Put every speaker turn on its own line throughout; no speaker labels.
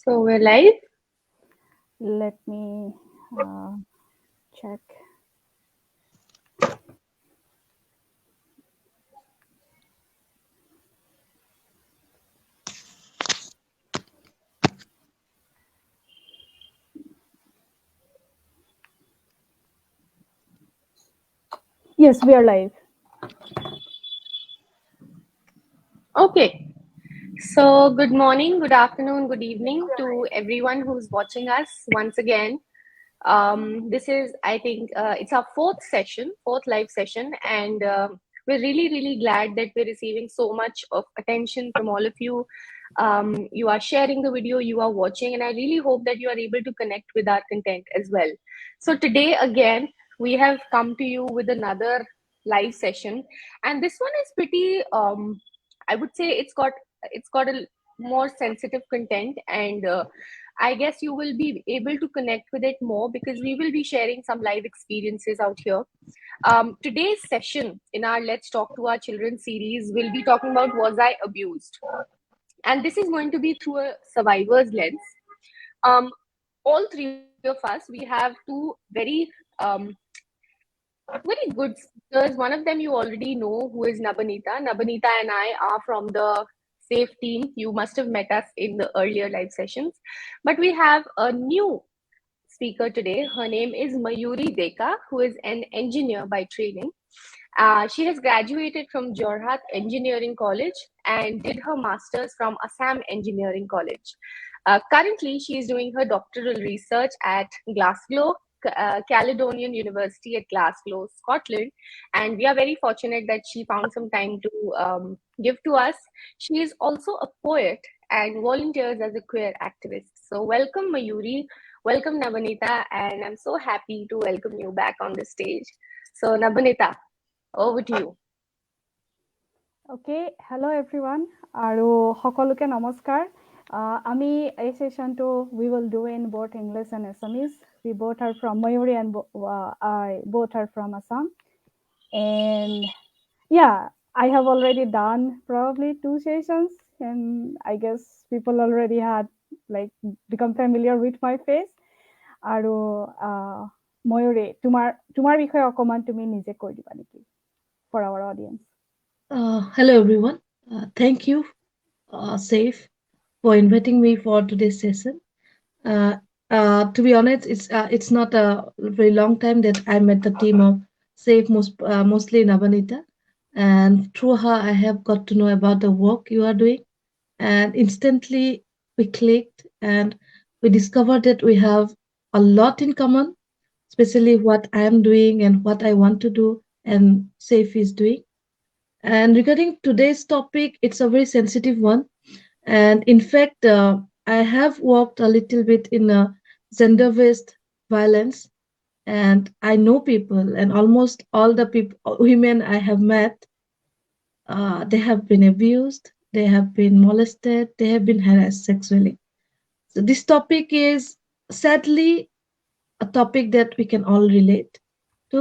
So we're live.
Let me check. Yes, we are live.
Okay. So good morning, good afternoon, good evening to everyone who's watching us once again. This is, I think, it's our fourth live session, and we're really, really glad that we're receiving so much of attention from all of you. You are sharing the video, you are watching, and I really hope that you are able to connect with our content as well. So today, again, we have come to you with another live session, and this one is pretty. I would say it's got a more sensitive content, and I guess you will be able to connect with it more because we will be sharing some live experiences out here. Today's session in our Let's Talk to Our Children series will be talking about Was I Abused? And this is going to be through a survivor's lens. Um, all three of us, we have two very good speakers. One of them you already know, who is Nabanita. Nabanita and I are from the SAFE team. You must have met us in the earlier live sessions. But we have a new speaker today. Her name is Mayuri Deka, who is an engineer by training. She has graduated from Jorhat Engineering College and did her master's from Assam Engineering College. Currently, she is doing her doctoral research at Glasgow, Caledonian University at Glasgow, Scotland. And we are very fortunate that she found some time to give to us. She is also a poet and volunteers as a queer activist. So, welcome, Mayuri. Welcome, Nabanita. And I'm so happy to welcome you back on the stage. So, Nabanita, over to you.
Okay, hello everyone. আৰু সকলোকে নমস্কাৰ. আমি এই sessionটো we will do in both English and Assamese. We both are from Mayuri and I both are from Assam. And yeah, I have already done probably 2 sessions, and I guess people already had like become familiar with my face. আৰু Mayuri, তোমাৰ বিষয়ে অকমান তুমি নিজে কৈ দিবা নেকি for our audience?
Hello everyone. Thank you, Safe, for inviting me for today's session. To be honest, it's not a very long time that I met the team of Safe, mostly Nabanita, and through her I have got to know about the work you are doing, and instantly we clicked and we discovered that we have a lot in common, especially what I am doing and what I want to do, and Safe is doing. And regarding today's topic, it's a very sensitive one. And in fact, I have worked a little bit in gender based violence. And I know people, and almost all the people, women I have met, they have been abused, they have been molested, they have been harassed sexually. So, this topic is sadly a topic that we can all relate to.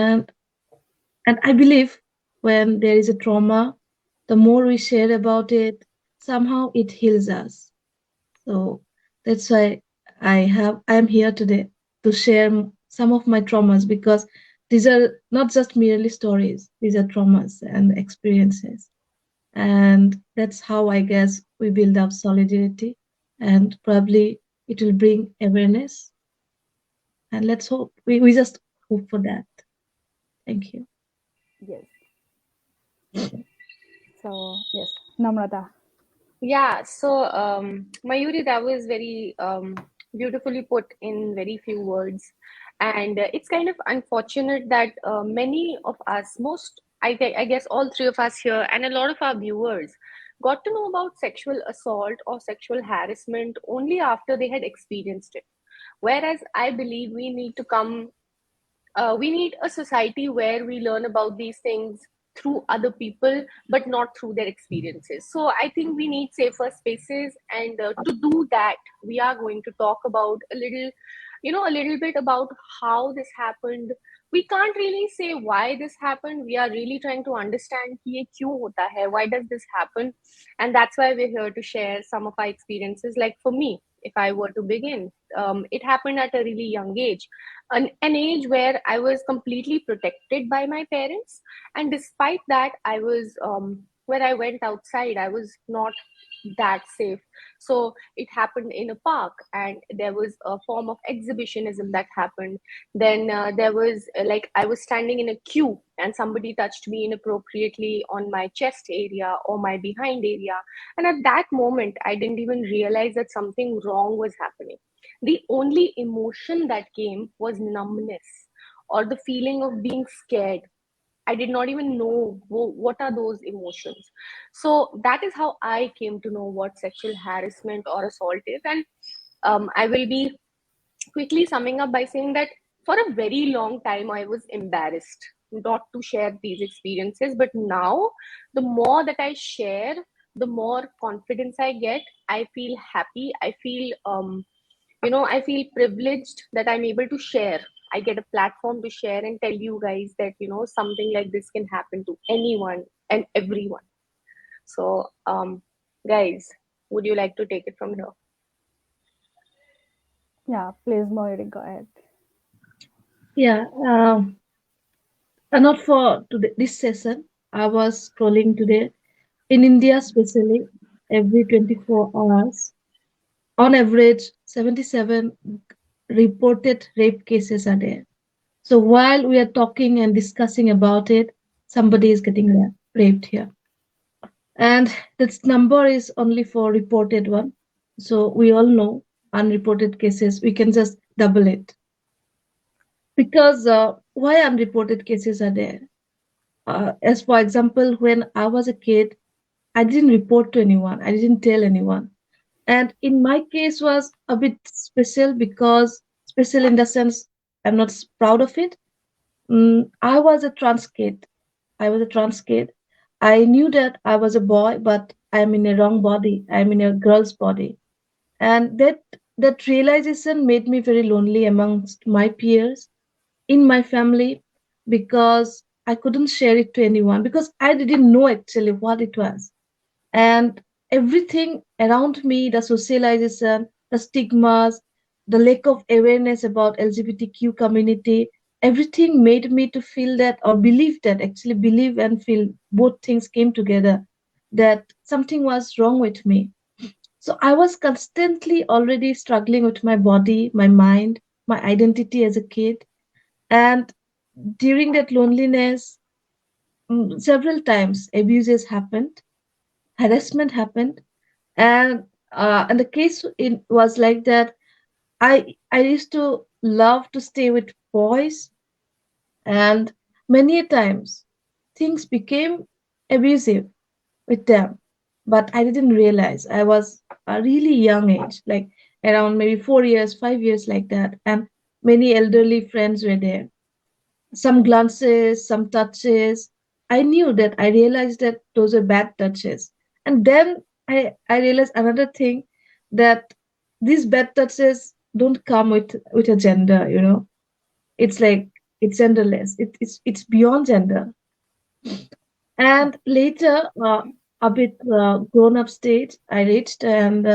And And I believe when there is a trauma, the more we share about it, somehow it heals us. So that's why I am here today to share some of my traumas, because these are not just merely stories, these are traumas and experiences. And that's how I guess we build up solidarity, and probably it will bring awareness. And let's hope, we just hope for that. Thank you.
Yes. So yes, Namrata.
Yeah, so Mayuri, that was very beautifully put in very few words. And it's kind of unfortunate that many of us, I guess all three of us here, and a lot of our viewers, got to know about sexual assault or sexual harassment only after they had experienced it. Whereas I believe we need a society where we learn about these things through other people but not through their experiences. So I think we need safer spaces, and to do that we are going to talk about a little bit about how this happened, we can't really say why this happened. We are really trying to understand कि ये क्यों होता है, why does this happen, and that's why we're here to share some of our experiences. Like for me, if I were to begin, it happened at a really young age, an age where I was completely protected by my parents, and despite that, I was when I went outside, I was not that safe. So it happened in a park, and there was a form of exhibitionism that happened. Then there was like I was standing in a queue and somebody touched me inappropriately on my chest area or my behind area. And at that moment, I didn't even realize that something wrong was happening. The only emotion that came was numbness or the feeling of being scared. I did not even know what are those emotions. So that is how I came to know what sexual harassment or assault is. And I will be quickly summing up by saying that for a very long time I was embarrassed not to share these experiences. But now, the more that I share, the more confidence I get. I feel happy. I feel I feel privileged that I'm able to share. I get a platform to share and tell you guys that something like this can happen to anyone and everyone. So guys, would you like to take it from here?
Yeah, please, Mayuri, go ahead.
Yeah, not for today, this session. I was scrolling today. In India, especially, every 24 hours, on average, 77 reported rape cases are there. So while we are talking and discussing about it, somebody is getting raped here. And this number is only for reported one. So we all know unreported cases, we can just double it. Because why unreported cases are there? As for example, when I was a kid, I didn't report to anyone. I didn't tell anyone. And in my case was a bit special because special in the sense I'm not proud of it. I was a trans kid. I was a trans kid. I knew that I was a boy, but I'm in a wrong body. I'm in a girl's body. And that realization made me very lonely amongst my peers, in my family, because I couldn't share it to anyone because I didn't know actually what it was. And everything around me, the socialization, the stigmas, the lack of awareness about LGBTQ community, everything made me to feel that or believe that, actually believe and feel both things came together, that something was wrong with me. So I was constantly already struggling with my body, my mind, my identity as a kid. And during that loneliness, several times abuses happened, harassment happened, and the case it was like that. I used to love to stay with boys, and many a times things became abusive with them, but I didn't realize. I was a really young age, like around maybe 4 years, 5 years, like that, and many elderly friends were there. Some glances, some touches. I realized that those were bad touches. And then I realized another thing, that these bad touches don't come with a gender, It's like it's genderless. It's beyond gender. And later, a bit grown up stage, I reached, and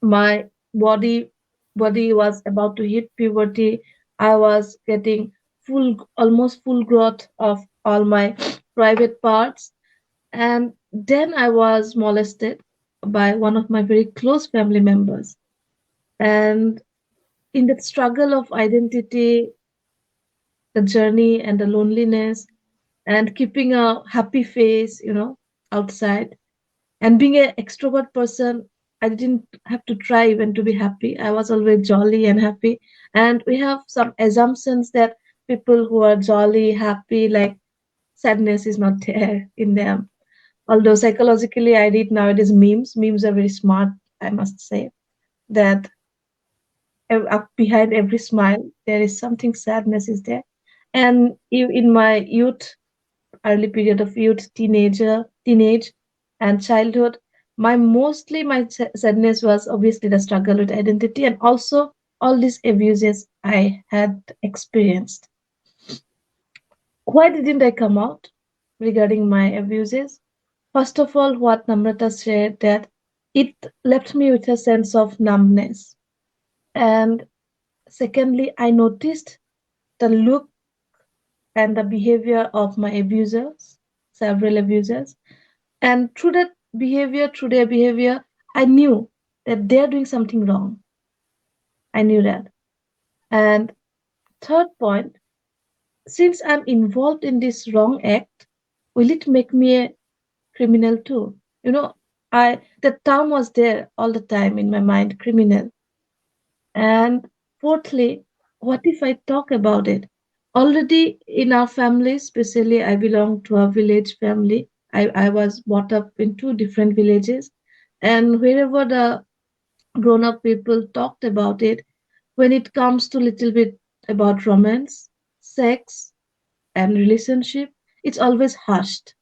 my body body was about to hit puberty. I was getting almost full growth of all my private parts. And then I was molested by one of my very close family members. And in that struggle of identity, the journey and the loneliness, and keeping a happy face, outside, and being an extrovert person, I didn't have to try even to be happy. I was always jolly and happy. And we have some assumptions that people who are jolly, happy, like sadness is not there in them. Although psychologically, I read nowadays memes are very smart, I must say, that up behind every smile there is something, sadness is there. And in my youth, early period of youth, teenage, and childhood, my sadness was obviously the struggle with identity, and also all these abuses I had experienced. Why didn't I come out regarding my abuses? First of all, what Namrata said, that it left me with a sense of numbness. And secondly, I noticed the look and the behavior of my abusers, several abusers. And through that behavior, through their behavior, I knew that they're doing something wrong. I knew that. And third point, since I'm involved in this wrong act, will it make me a criminal too? You know, the term was there all the time in my mind, criminal. And fourthly, what if I talk about it? Already in our family, especially I belong to a village family. I was brought up in two different villages. And wherever the grown up people talked about it, when it comes to little bit about romance, sex, and relationship, it's always hushed,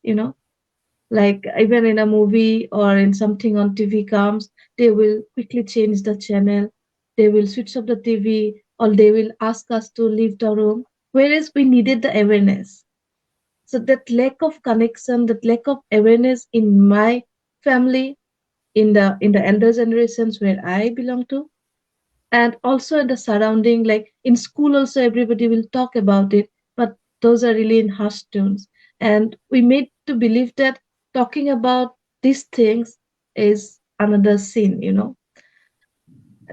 like even in a movie or in something on TV comes, they will quickly change the channel, they will switch off the TV, or they will ask us to leave the room. Whereas we needed the awareness. So that lack of connection, that lack of awareness in my family, in the elder generations where I belong to, and also in the surrounding, like in school also everybody will talk about it, but those are really in hushed tones, and we made to believe that talking about these things is another sin.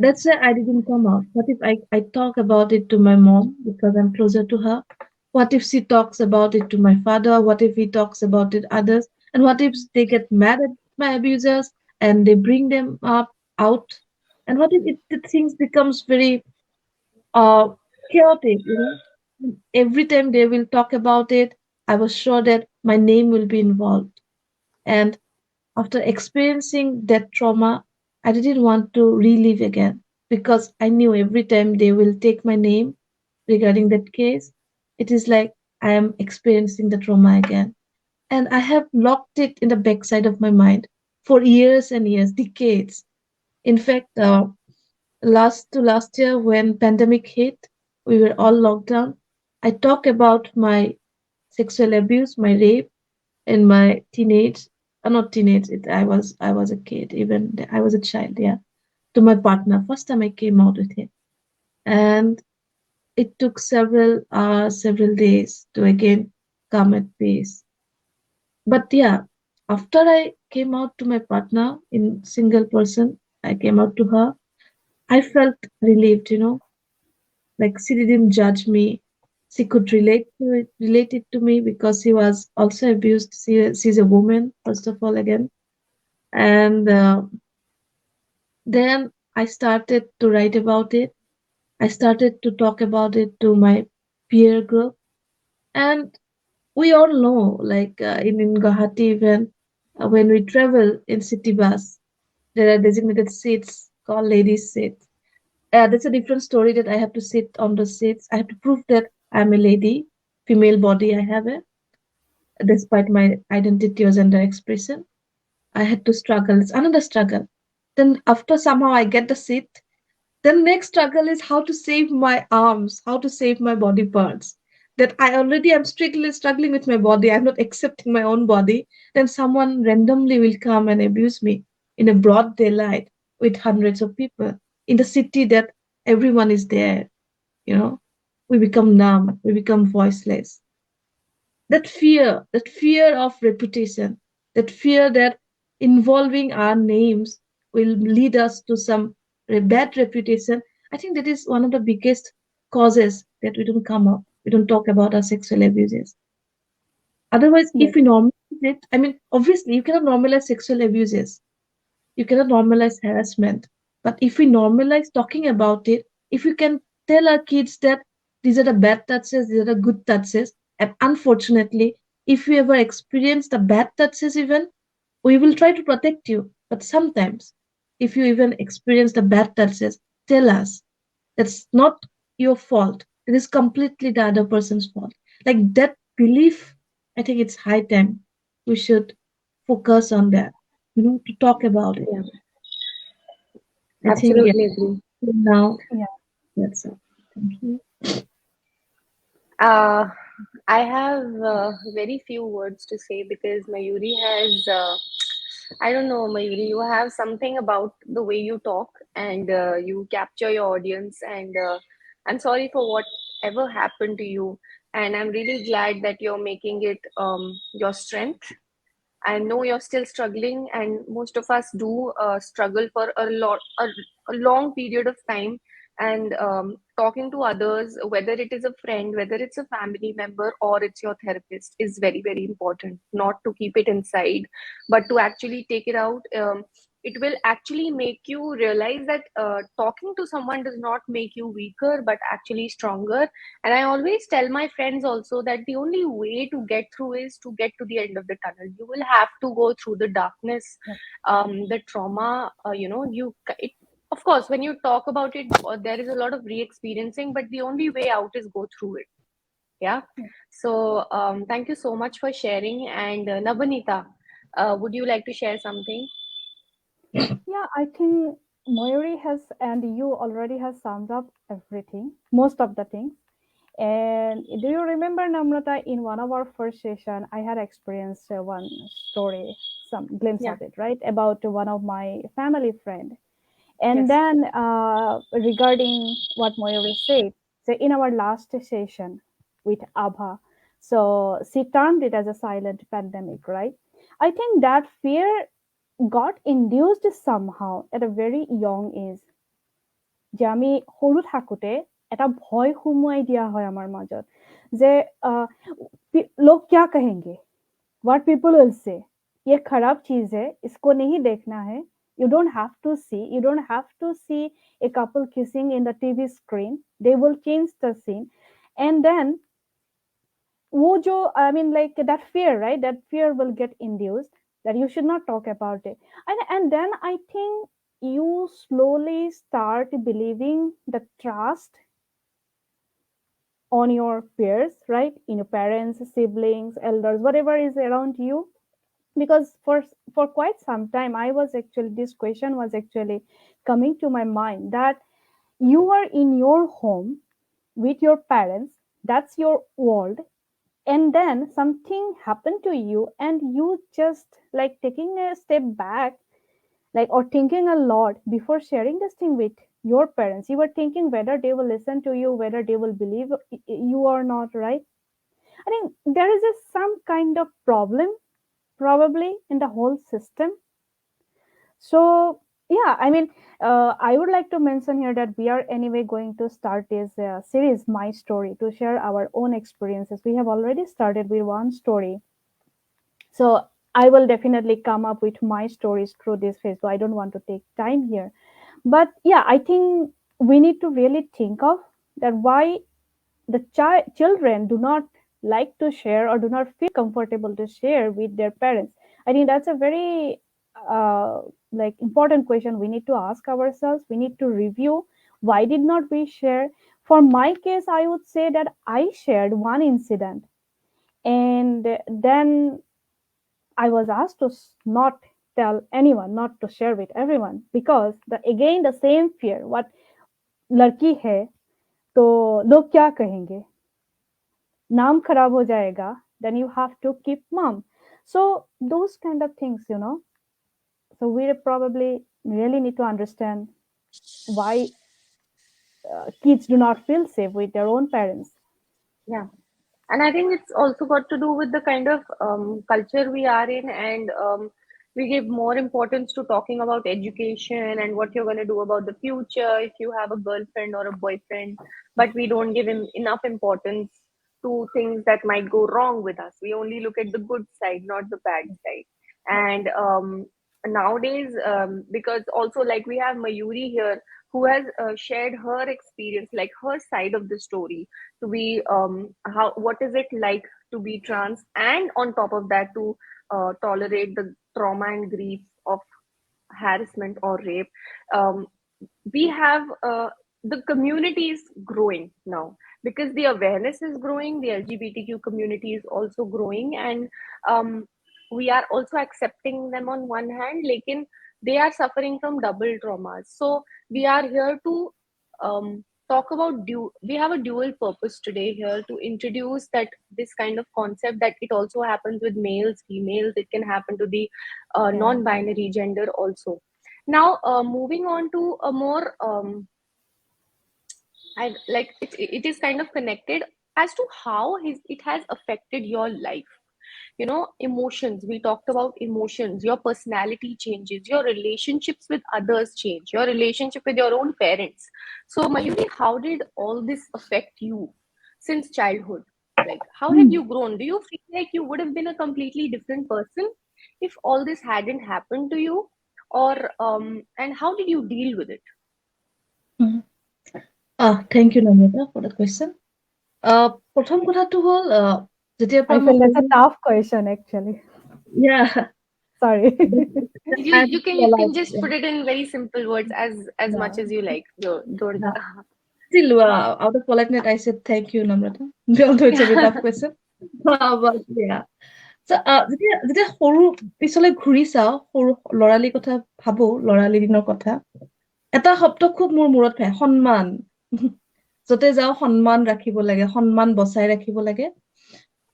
That's why I didn't come out. What if I talk about it to my mom because I'm closer to her? What if she talks about it to my father? What if he talks about it others? And what if they get mad at my abusers and they bring them up out? And what if the things becomes very uh, chaotic? Every time they will talk about it, I was sure that my name will be involved. And after experiencing that trauma, I didn't want to relive again because I knew every time they will take my name regarding that case, it is like I am experiencing the trauma again. And I have locked it in the backside of my mind for years and years, decades. In fact, last year when pandemic hit, we were all locked down. I talk about my sexual abuse, my rape, in my teenage, not teenage, I was a kid, even I was a child, yeah, to my partner. First time I came out with him, and it took several hours, several days to again come at peace. But yeah, after I came out to my partner in single person, I came out to her. I felt relieved. Like she didn't judge me. She could relate it to me because she was also abused. She's a woman, first of all, again. And then I started to write about it. I started to talk about it to my peer group. And we all know, like in Guwahati, even when we travel in city bus, there are designated seats called ladies' seats. That's a different story that I have to sit on the seats. I have to prove that I'm a lady, female body I have it, despite my identity or gender expression. I had to struggle. It's another struggle. Then after somehow I get the seat, then next struggle is how to save my arms, how to save my body parts. That I already am strictly struggling with my body. I'm not accepting my own body. Then someone randomly will come and abuse me in a broad daylight with hundreds of people in the city that everyone is there. You know, we become numb, we become voiceless. That fear of reputation, that fear that involving our names will lead us to some bad reputation. I think that is one of the biggest causes that we don't come up, we don't talk about our sexual abuses. Otherwise,
Yes.
if we normalize it, I mean, obviously you cannot normalize sexual abuses, you cannot normalize harassment. But if we normalize talking about it, if we can tell our kids that these are the bad touches, these are the good touches, and unfortunately, if we ever experience the bad touches, even we will try to protect you. But sometimes, if you even experience the bad touches, tell us that's not your fault. It is completely the other person's fault. Like that belief, I think it's high time we should focus on that, to talk about it.
Yeah,
I think, yeah,
absolutely agree.
now
Yeah.
that's it. Thank you.
Uh, I have very few words to say because Mayuri has, I don't know, Mayuri, you have something about the way you talk and you capture your audience. And I'm sorry for whatever happened to you. And I'm really glad that you're making it your strength. I know you're still struggling, and most of us do struggle for a long period of time. And talking to others, whether it is a friend, whether it's a family member, or it's your therapist, is very, very important. Not to keep it inside, but to actually take it out. It will actually make you realize that talking to someone does not make you weaker, but actually stronger. And I always tell my friends also that the only way to get through is to get to the end of the tunnel. You will have to go through the darkness,
Yep.
the trauma. Of course, when you talk about it, there is a lot of re-experiencing, but the only way out is go through it. Yeah.
Yep.
So thank you so much for sharing. And Nabanita, would you like to share something?
Yeah, I think Mayuri has and you already has summed up everything, most of the things. And do you remember, Namrata, in one of our first session, I had experienced one story, some glimpse
Yeah.
of it, right, about one of my family friend. And
Yes.
then regarding what Mayuri said, so in our last session with Abha, so she termed it as a silent pandemic, right? I think that fear got induced somehow at a very young age, যে আমি সৰু থাকোঁতে এটা ভয় সুমুৱাই দিয়া হয় আমাৰ মাজত যে लोग क्या कहेंगे, what people will say, ये खराब चीज है, इसको नहीं देखना है. You don't have to see a couple kissing in the TV screen. They will change the scene. And then वो जो I mean like that fear, right, that fear will get induced that you should not talk about it. And then I think you slowly start believing the trust on your peers, right, in your parents, siblings, elders, whatever is around you. Because for quite some time I was actually, this question was actually coming to my mind, that you are in your home with your parents, that's your world, and then something happened to you and you just like taking a step back, like, or thinking a lot before sharing this thing with your parents. You were thinking whether they will listen to you, whether they will believe you or not, right? I think there is some kind of problem probably in the whole system. So yeah, I mean, I would like to mention here that we are anyway going to start this series, My Story, to share our own experiences. We have already started with one story, so I will definitely come up with my stories through this phase. So I don't want to take time here, but yeah, I think we need to really think of that why the children do not like to share or do not feel comfortable to share with their parents. I think that's a very uh, like important question we need to ask ourselves. We need to review why did not we share. For my case, I would say that I shared one incident, and then I was asked to not tell anyone, not to share with everyone, because again the same fear, what लड़की है तो लोग क्या कहेंगे, नाम खराब हो जाएगा, then you have to keep mum. So those kind of things, so we probably really need to understand why kids do not feel safe with their own parents.
Yeah. And I think it's also got to do with the kind of culture we are in, and we give more importance to talking about education and what you're going to do about the future if you have a girlfriend or a boyfriend, but we don't give him enough importance to things that might go wrong with us. We only look at the good side, not the bad side.
Yeah.
And nowadays, because also like we have Mayuri here who has shared her experience, like her side of the story, to be how what is it like to be trans, and on top of that to tolerate the trauma and grief of harassment or rape. um, we have the community is growing now because the awareness is growing, the LGBTQ community is also growing, and um, we are also accepting them on one hand, lekin they are suffering from double traumas. So we are here to talk about we have a dual purpose today here to introduce that this kind of concept that it also happens with males, females, it can happen to the
Yeah.
non-binary gender also. Now, moving on to a more I like it is kind of connected as to how it has affected your life. You know, emotions. We talked about emotions. Your personality changes. Your relationships with others change. Your relationship with your own parents. So, Mayuri, how did all this affect you since childhood? Like, how have you grown? Do you feel like you would have been a completely different person if all this hadn't happened to you? Or, and how did you deal with it?
Mhm. Thank you, Namrata, for the question. প্ৰথম কথাটো হ'ল যেতিয়াৰ
I
পৰা মই
feel that's a
সৰু,
tough question actually.
yeah,
Sorry.
You can
realized,
just
yeah,
put it in very simple words as much
Yeah.
as you like. Don't
yeah. Still, out of politeness, I said thank you, Namrata. Although it's a bit tough question. But yeah. So, যেতিয়া যেতিয়া সৰু পিছলৈ ঘূৰি চাওঁ, সৰু লৰালি কথা ভাবো, লৰালি দিনৰ কথা, এটা শব্দ খুব মোৰ মূৰত খায়, সন্মান। য'তে যাওঁ সন্মান ৰাখিব লাগে, সন্মান বচাই ৰাখিব লাগে।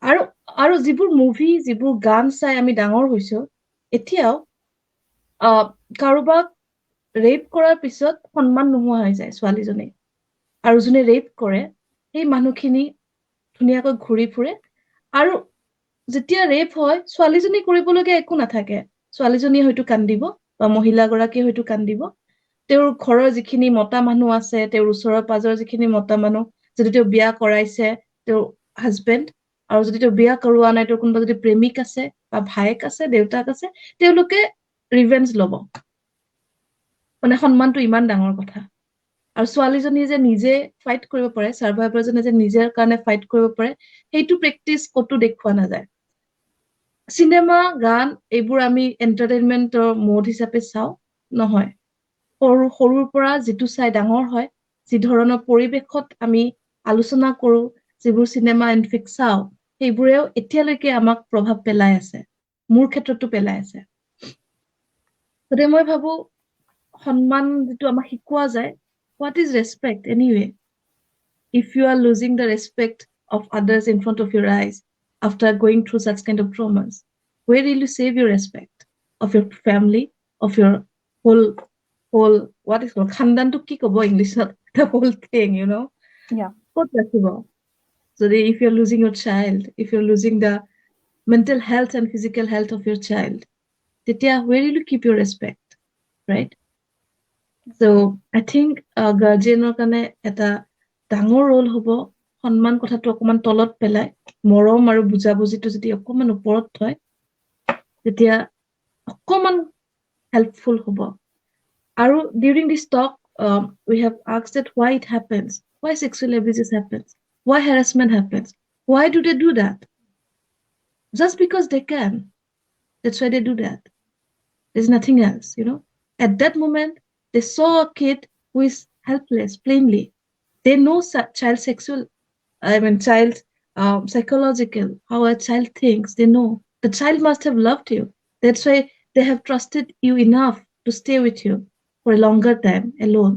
আৰু আৰু যিবোৰ মুভি, যিবোৰ গান চাই আমি ডাঙৰ হৈছো, এতিয়াও কাৰোবাক ৰেপ কৰাৰ পিছত সন্মান নোহোৱা হৈ যায় ছোৱালীজনী। আৰু যোনে ৰেপ কৰে সেই মানুহখিনি ধুনীয়াকৈ ঘূৰি ফুৰে। আৰু যেতিয়া ৰেপ হয়, ছোৱালীজনী কৰিবলগীয়া একো নাথাকে। ছোৱালীজনীয়ে হয়তো কান্দিব বা মহিলাগৰাকীয়ে হয়তো কান্দিব। তেওঁৰ ঘৰৰ যিখিনি মতা মানুহ আছে, তেওঁৰ ওচৰৰ পাজৰৰ যিখিনি মতা মানুহ, যদি তেওঁ বিয়া কৰাইছে, তেওঁৰ হাজবেণ্ড, আৰু যদি তেওঁ বিয়া কৰোৱা নাই, তেওঁৰ কোনোবা যদি প্ৰেমিক আছে বা ভায়েক আছে, দেউতাক আছে, তেওঁলোকে ৰিভেঞ্জ ল'ব। মানে সন্মানটো ইমান ডাঙৰ কথা। আৰু ছোৱালীজনী যে নিজে ফাইট কৰিব পাৰে, চাৰ্ভাইভাৰজনে যে নিজৰ কাৰণে ফাইট কৰিব পাৰে, সেইটো প্ৰেক্টিচ ক'তো দেখুওৱা নাযায়। চিনেমা, গান এইবোৰ আমি এণ্টাৰটেইনমেণ্টৰ মোড হিচাপে চাওঁ, নহয়। সৰুৰ পৰা যিটো চাই ডাঙৰ হয়, যি ধৰণৰ পৰিৱেশত আমি আলোচনা কৰো, যিবোৰ চিনেমা এণ্ড ফিক্স চাওঁ, সেইবোৰেও এতিয়ালৈকে আমাক প্ৰভাৱ পেলাই আছে, মোৰ ক্ষেত্ৰতো পেলাই আছে। গতিকে মই ভাবো সন্মান যিটো আমাক শিকোৱা যায়, what is respect anyway? If you are losing the respect of others in front of your eyes after going through such kind of traumas, where will you save your respect of your family, of your whole what is called khandan to ki kobo English, the whole thing, you know?
Yeah.
What rakhibo? So if you're losing your child, if you're losing the mental health and physical health of your child, tetia where will you keep your respect, right? So I think guardianor kane eta ডাঙৰ roll হ'ব সন্মান কথাটো অকমান তলত পেলাই মৰম আৰু বুজাবুজিটো যদি অকমান ওপৰত থয় তেতিয়া অকমান হেল্পফুল হ'ব। আৰু during this talk we have asked that why it happens, why sexual abuses happens, why harassment happens, why do they do that? Just because they can, that's why they do that. There's nothing else, you know. At that moment they saw a kid who is helpless plainly. They know child psychological, how a child thinks. They know the child must have loved you. That's why they have trusted you enough to stay with you for a longer time alone.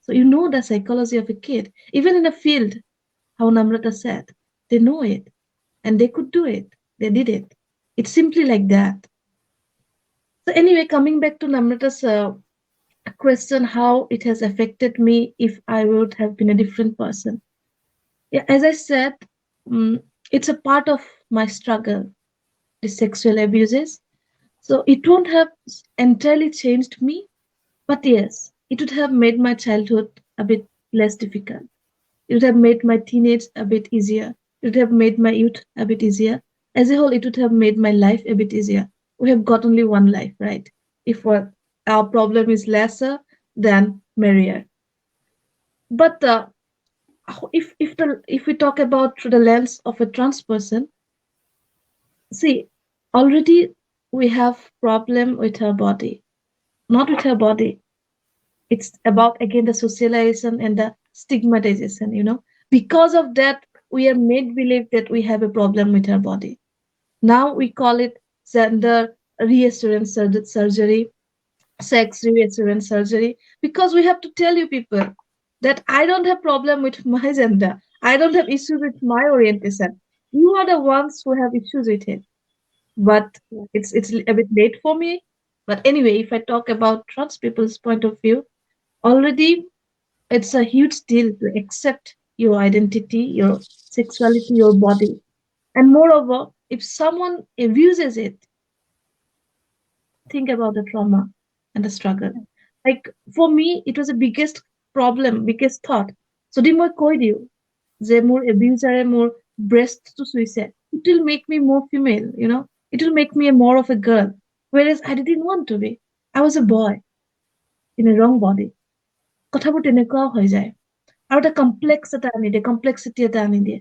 So you know the psychology of a kid. Even in a field, how Namrata said, they know it and they could do it. They did it. It's simply like that. So anyway, coming back to Namrata's question, how it has affected me if I would have been a different person. Yeah, as I said, it's a part of my struggle, the sexual abuses. So it won't have entirely changed me, but yes, it would have made my childhood a bit less difficult. It would have made my teenage a bit easier. It would have made my youth a bit easier. As a whole, it would have made my life a bit easier. We have got only one life, right? If our problem is lesser, then merrier. But if we talk about through the lens of a trans person, see, already we have problem with her body, not with her body. It's about again the socialization and the stigmatization, you know. Because of that, we are made believe that we have a problem with our body. Now we call it gender reassurance surgery, sex reassurance surgery, because we have to tell you people that I don't have problem with my gender. I don't have issues with my orientation. You are the ones who have issues with it. But
Yes.
it's a bit late for me. But anyway, if I talk about trans people's point of view, already it's a huge deal to accept your identity, your sexuality, your body. And moreover, if someone abuses it, think about the trauma and the struggle. Like for me, it was the biggest problem, biggest thought. যদি মই কৈ দিওঁ যে মোৰ abuser মোৰ breast to suicide, it will make me more female, it will make me a more of a girl. Whereas I didn't want to be. I was a boy in a wrong body. কথাবোৰ তেনেকুৱাও হৈ যায় আৰু এটা complex এটা আনি দিয়ে complexity এটা আনি দিয়ে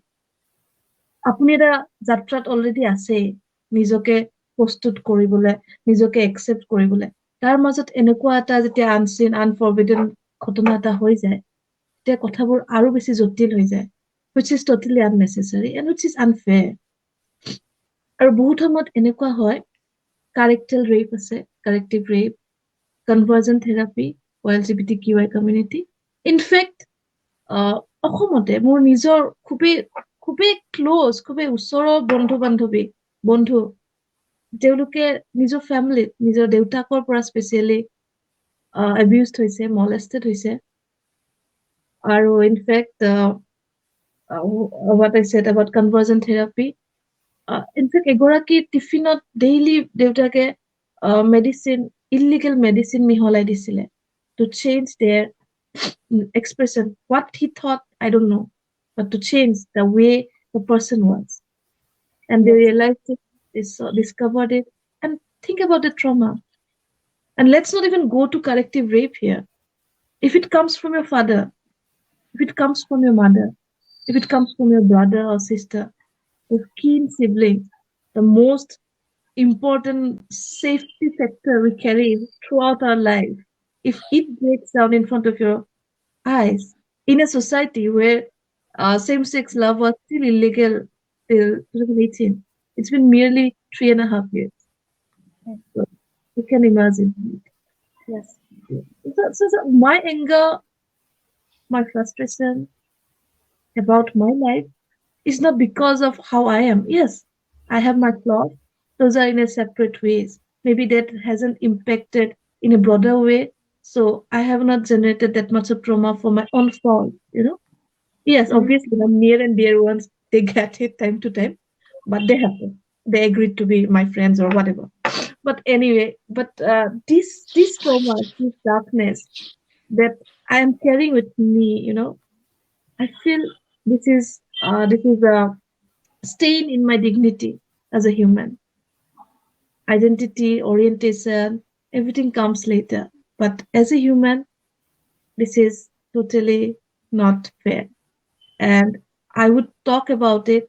আপুনি এটা যাত্ৰাত অলৰেডি আছেই নিজকে প্ৰস্তুত কৰিবলৈ নিজকে একচেপ্ট কৰিবলৈ তাৰ মাজত এনেকুৱা এটা যেতিয়া আনচিন আনফৰবিডেন ঘটনা এটা হৈ যায় তেতিয়া কথাবোৰ আৰু বেছি জটিল হৈ যায় which is totally unnecessary and which is unfair আৰু বহুত সময়ত এনেকুৱা হয় কাৰেক্টেল ৰেপ আছে corrective rape conversion therapy LGBTQI community in fact অসমতে মোৰ নিজৰ খুবেই খুবেই ক্লোজ খুবেই ওচৰৰ বন্ধু বান্ধৱী বন্ধু তেওঁলোকে নিজৰ ফেমিলিত নিজৰ দেউতাকৰ পৰা স্পেচিয়েলি abused হৈছে molested হৈছে আৰু in fact what I said about conversion therapy in fact এগৰাকী টিফিনত ডেইলি দেউতাকে মেডিচিন ইলিগেল মেডিচিন মিহলাই দিছিলে to change their expression what he thought I don't know but to change the way the person was and they
Yes.
realized it they discovered it and think about the trauma and let's not even go to corrective rape here if it comes from your father if it comes from your mother if it comes from your brother or sister or kin siblings the most important safety factor we carry throughout our life if it breaks down in front of your eyes in a society where same-sex love was still illegal till 2018 it's been merely 3.5 years so you can imagine
Yes.
so my anger my frustration about my life is not because of how I am. Yes, I have my flaws. Those are in a separate ways. Maybe that hasn't impacted in a broader way. So I have not generated that much of trauma for my own fault. Yes,
Mhm.
obviously the near and dear ones they get it time to time, but they happen. They agreed to be my friends or whatever. But anyway, this trauma, this darkness that I am carrying with me, I feel this is a stain in my dignity as a human. Identity, orientation, everything comes later. But as a human, this is totally not fair. And I would talk about it.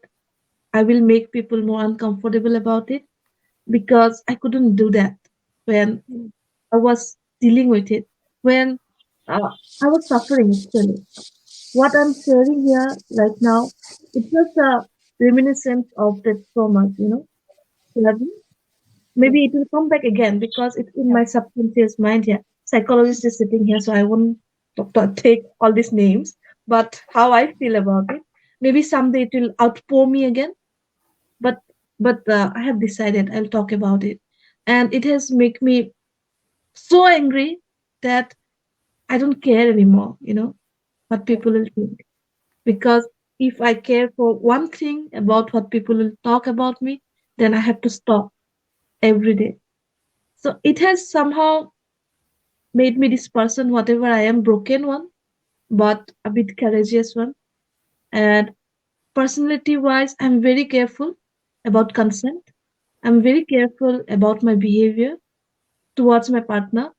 I will make people more uncomfortable about it because I couldn't do that when I was dealing with it, when I was suffering actually. What I'm sharing here right now, it's just a reminiscence of that trauma. Level.
Yes.
Maybe it will come back again because it's in
Yeah.
my subconscious mind here. Psychologist is sitting here, so I won't take all these names. But how I feel about it, maybe someday it will outpour me again. But I have decided I'll talk about it, and it has made me so angry that I don't care anymore. What
Yes.
people will think. Because if I care for one thing about what people will talk about me, then I have to stop every day. So it has somehow made me this person, whatever I am, broken one, but a bit courageous one. And personality wise, I'm very careful about consent. I'm very careful about my behavior towards my partner.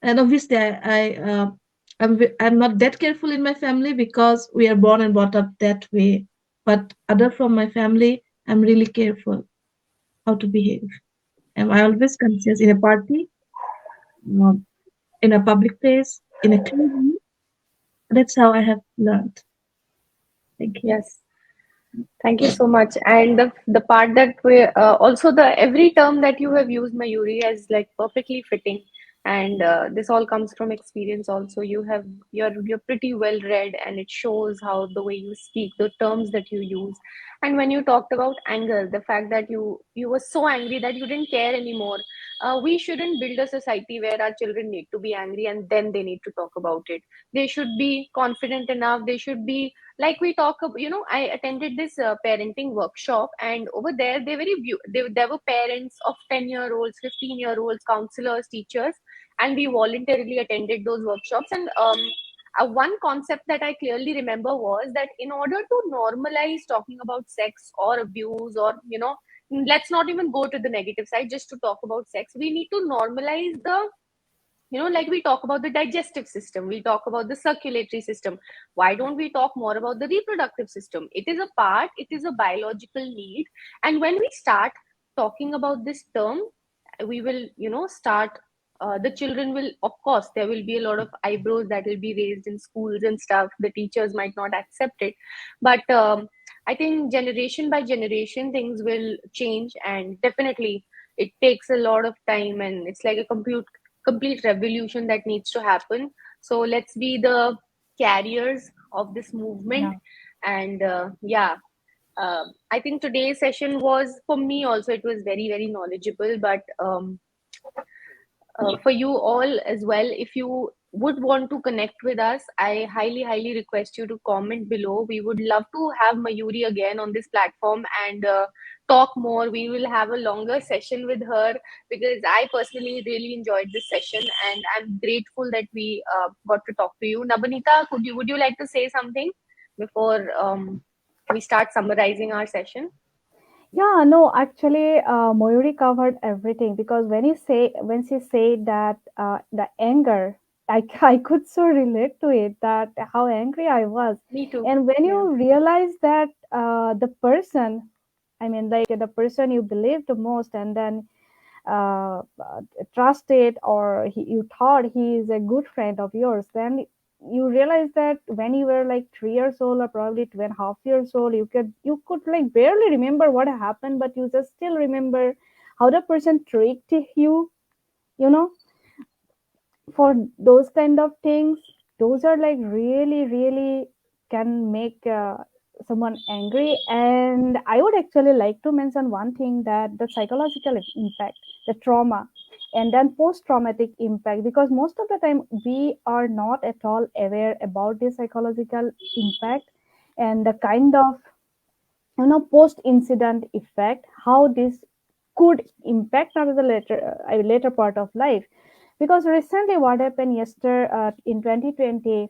And obviously, I'm not that careful in my family because we are born and brought up that way. But other from my family, I'm really careful how to behave. And I always conscious in a party, um, in a public place, in a clean. That's how I have learned. Thank you.
Yes. Thank you so much. And the part that we also the every term that you have used, Mayuri, is like perfectly fitting. And this all comes from experience also. You're pretty well read, and it shows how the way you speak, the terms that you use. And when you talked about anger, the fact that you were so angry that you didn't care anymore. We shouldn't build a society where our children need to be angry and then they need to talk about it. They should be confident enough. They should be like we talk about. I attended this parenting workshop, and over there there were parents of 10-year-olds, 15-year-olds, counselors, teachers, and we voluntarily attended those workshops. And one concept that I clearly remember was that in order to normalize talking about sex or abuse, or let's not even go to the negative side, just to talk about sex, we need to normalize the, like we talk about the digestive system, we talk about the circulatory system. Why don't we talk more about the reproductive system? It is a part, it is a biological need. And when we start talking about this term, we will, start, the children will, of course, there will be a lot of eyebrows that will be raised in schools and stuff. The teachers might not accept it. But I think generation by generation, things will change. And definitely, it takes a lot of time, and it's like a complete revolution that needs to happen. So let's be the carriers of this movement.
Yeah.
And yeah, I think today's session was, for me also, it was very, very knowledgeable. But for you all as well, if you would want to connect with us, I highly, highly request you to comment below. We would love to have Mayuri again on this platform and talk more. We will have a longer session with her, because I personally really enjoyed this session, and I'm grateful that we got to talk to you. Nabanita, would you like to say something before we start summarizing our session?
Yeah, no, actually, Mayuri covered everything, because when she said that the anger, I could so relate to it, that how angry I was.
Me too.
And when
Yeah.
you realize that the person, I mean, like the person you believed the most, and then trusted, or you thought he is a good friend of yours, then you realize that when you were like 3 years old, or probably 2.5 years old, you could like barely remember what happened, but you just still remember how the person tricked you know for those kind of things. Those are like really, really can make someone angry. And I would actually like to mention one thing, that the psychological impact, the trauma, and then post traumatic impact, because most of the time we are not at all aware about the psychological impact, and the kind of post incident effect, how this could impact our the later part of life. Because recently what happened yesterday, in 2020,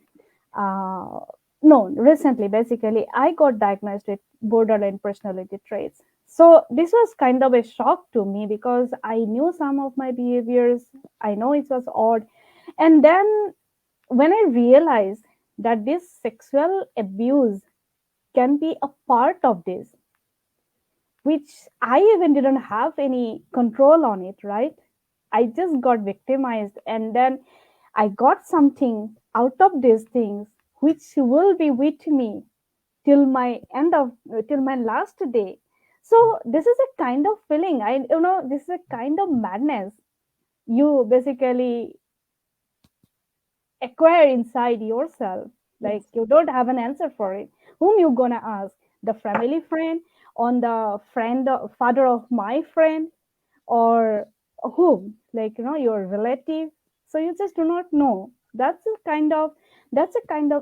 uh, no, recently, basically, I got diagnosed with borderline personality traits. So this was kind of a shock to me, because I knew some of my behaviors, I know it was odd. And then when I realized that this sexual abuse can be a part of this, which I even didn't have any control on it, right? I just got victimized, and then I got something out of these things, which will be with me till my till my last day. So this is a kind of feeling. This is a kind of madness you basically acquire inside yourself.
Yes.
Like you don't have an answer for it. Whom you gonna ask? The family friend, on the friend, father of my friend, or whom, like your relative. So you just do not know. That's a kind of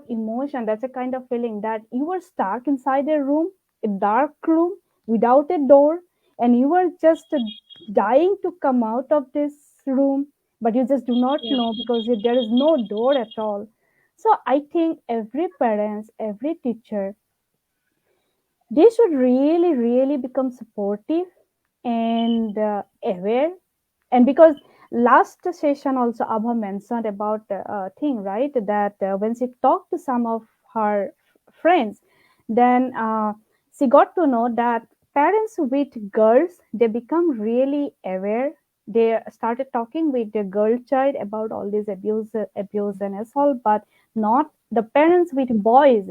emotion, that's a kind of feeling, that you were stuck inside a room, a dark room, without a door, and you were just dying to come out of this room, but you just do not
Yeah.
know, because there is no door at all. So I think every parents, every teacher, they should really, really become supportive and aware. And because last session also Abha mentioned about thing, right, that when she talked to some of her friends, then she got to know that parents with girls, they become really aware. They started talking with the girl child about all this abuse and assault, but not the parents with boys.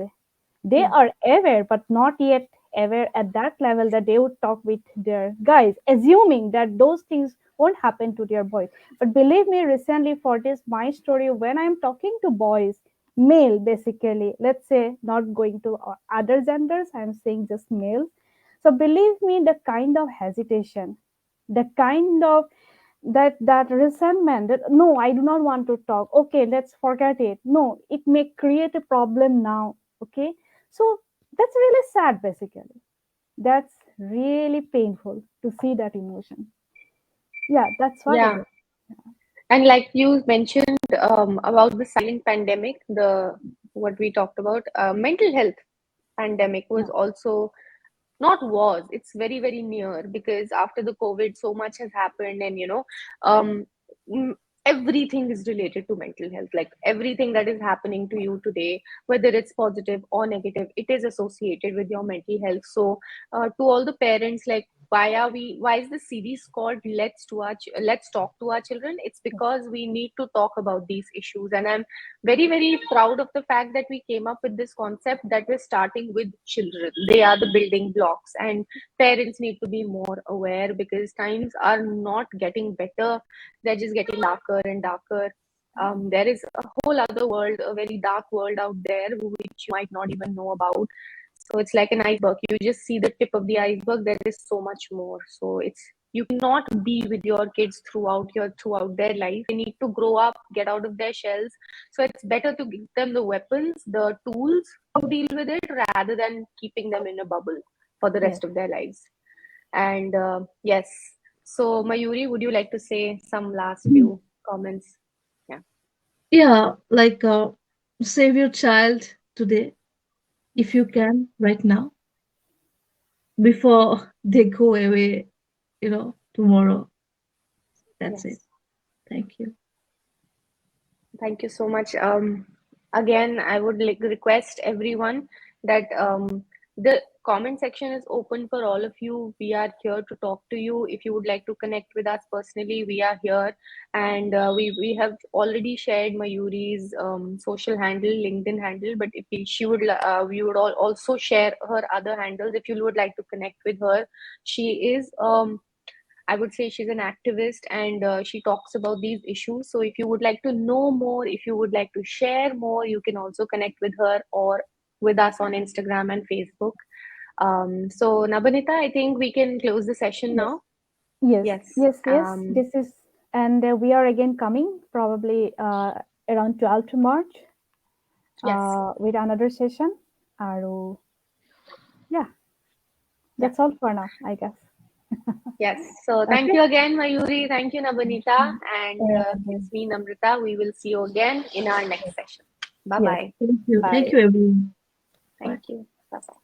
They
Yeah.
are aware, but not yet aware at that level that they would talk with their guys, assuming that those things won't happen to their boys. But believe me, recently for this my story, when I'm talking to boys, male basically, let's say not going to other genders, I'm saying just males. So believe me, the kind of hesitation, the kind of that resentment, that no, I do not want to talk, okay, let's forget it, no, it may create a problem now, okay. So that's really sad basically. That's really painful to see that emotion. Yeah, that's what it
Yeah.
is.
And like you mentioned about the silent pandemic, the what we talked about, mental health pandemic
Yeah.
was also not was, it's very very near, because after the COVID so much has happened, and um mm, everything is related to mental health. Like everything that is happening to you today, whether it's positive or negative, it is associated with your mental health. So to all the parents, like why is the series called let's talk to our children? It's
Yes.
because we need to talk about these issues, and I'm very very proud of the fact that we came up with this concept, that we're starting with children. They are the building blocks, and parents need to be more aware, because times are not getting better, they're just getting darker and darker. There is a whole other world, a very dark world out there, which you might not even know about. So it's like an iceberg. You just see the tip of the iceberg. There is so much more. So it's, you cannot be with your kids throughout their life. They need to grow up, get out of their shells. So it's better to give them the weapons, the tools to deal with it, rather than keeping them in a bubble for the
Yes.
rest of their lives. And yes. So Mayuri, would you like to say some last
Mm.
few comments? Yeah.
Yeah, like save your child today if you can right now before they go away, tomorrow. That's it.
Yes.
Thank you.
Thank you so much. Again, I would like request everyone that the comment section is open for all of you. We are here to talk to you. If you would like to connect with us personally, we are here, and we have already shared Mayuri's social handle, LinkedIn handle. But if she would, we would also share her other handles if you would like to connect with her. She is I would say she's an activist, and she talks about these issues. So if you would like to know more, if you would like to share more, you can also connect with her or with us on Instagram and Facebook. So Nabanita, I think we can close the session
Yes.
now.
Yes.
Yes.
Yes. Yes. This is, and we are again coming probably around 12 to March
Yes.
with another session. And yeah,
Yeah.
that's all for now, I guess.
Yes. So thank
Okay.
you again, Mayuri. Thank you, Nabanita. And
And
it's me, Namrata. We will see you again in our next
yes.
session. Bye
Yes.
bye.
Thank you. Thank
Bye.
you, everyone. Bye.
Thank you. Bye bye.